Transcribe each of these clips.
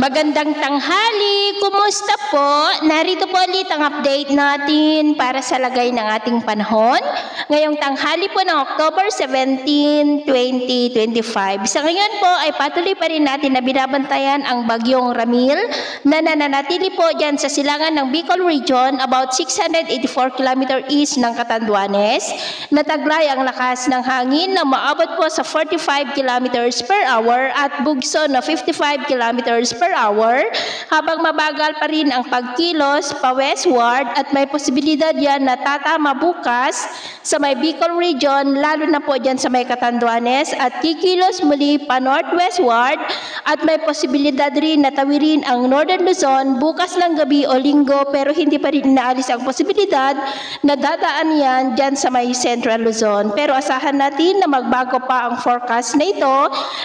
Magandang tanghali! Kumusta po? Narito po ulit ang update natin para sa lagay ng ating panahon. Ngayong tanghali po ng October 17, 2025. Sa ngayon po ay patuloy pa rin natin na binabantayan ang bagyong Ramil na nananatili po dyan sa silangan ng Bicol Region about 684 km east ng Catanduanes. Nataglay ang lakas ng hangin na maabot po sa 45 km per hour at bugso na 55 km per hour, habang mabagal pa rin ang pagkilos pa westward at may posibilidad yan na tatama bukas sa may Bicol Region, lalo na po dyan sa may Catanduanes, at kikilos muli pa northwestward at may posibilidad rin na tawirin ang Northern Luzon bukas ng gabi o linggo, pero hindi pa rin inaalis ang posibilidad na dadaan yan dyan sa may Central Luzon. Pero asahan natin na magbago pa ang forecast na ito,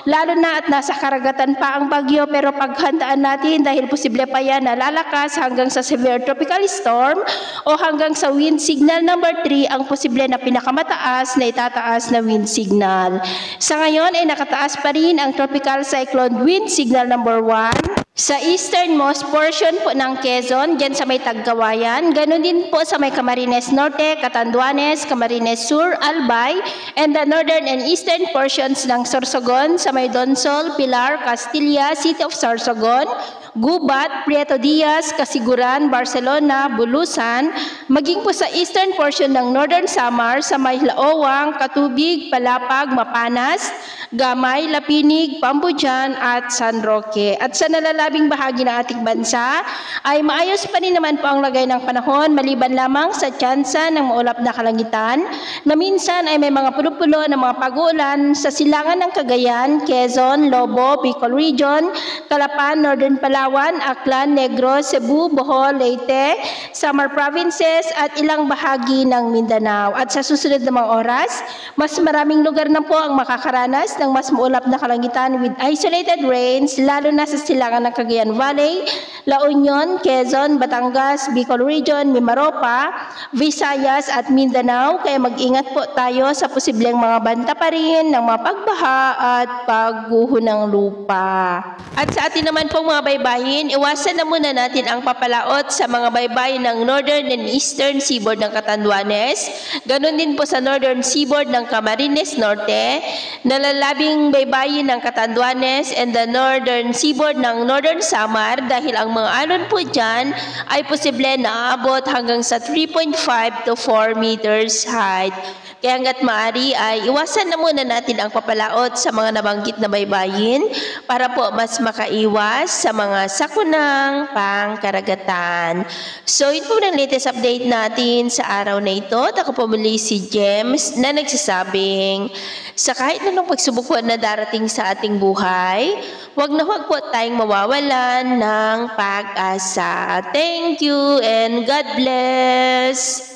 lalo na at nasa karagatan pa ang bagyo, pero paghandaan natin dahil posible pa yan na lalakas hanggang sa severe tropical storm o hanggang sa wind signal number 3 ang posible na pinakamataas na itataas na wind signal. Sa ngayon ay nakataas pa rin ang tropical cyclone wind signal number 1 sa easternmost portion po ng Quezon, dyan sa may Tagkawayan. Ganon din po sa may Camarines Norte, Catanduanes, Camarines Sur, Albay, and the northern and eastern portions ng Sorsogon, sa may Donsol, Pilar, Castilla, City of Sorsogon, Gubat, Prieto Diaz, Kasiguran, Barcelona, Bulusan, maging po sa eastern portion ng Northern Samar, sa may Laowang, Katubig, Palapag, Mapanas, Gamay, Lapinig, Pambujan at San Roque. At sa nalalabing bahagi ng ating bansa ay maayos pa rin naman po ang lagay ng panahon, maliban lamang sa tsansa ng maulap na kalangitan na minsan ay may mga pulo-pulo ng mga pag-uulan sa silangan ng Cagayan, Quezon, Lobo, Bicol Region, Calapan, Northern Palawan, Aklan, Negros, Cebu, Bohol, Leyte, Samar Provinces at ilang bahagi ng Mindanao. At sa susunod na mga oras, mas maraming lugar na po ang makakaranas ng mas maulap na kalangitan with isolated rains, lalo na sa silangan ng Cagayan Valley, La Union, Quezon, Batangas, Bicol Region, Mimaropa, Visayas at Mindanao. Kaya mag-ingat po tayo sa posibleng mga banta pa rin ng mga pagbaha at pagguho ng lupa. At sa atin naman pong mga baybayin, iwasan na muna natin ang papalaot sa mga baybayin ng northern and eastern seaboard ng Catanduanes. Ganon din po sa northern seaboard ng Camarines Norte, nalalabing baybayin ng Catanduanes and the northern seaboard ng Northern Samar, dahil ang mga alon po dyan ay posible na aabot hanggang sa 3.5 to 4 meters height. Kaya hanggat maaari ay iwasan na muna natin ang papalaot sa mga nabanggit na baybayin para po mas makaiwas sa mga sakunang pangkaragatan. So yun po ang latest update natin sa araw na ito. Ako po muli si James na nagsasabing sa kahit anong pagsubok na darating sa ating buhay, wag na wag po tayong mawawalan ng pag-asa. Thank you and God bless!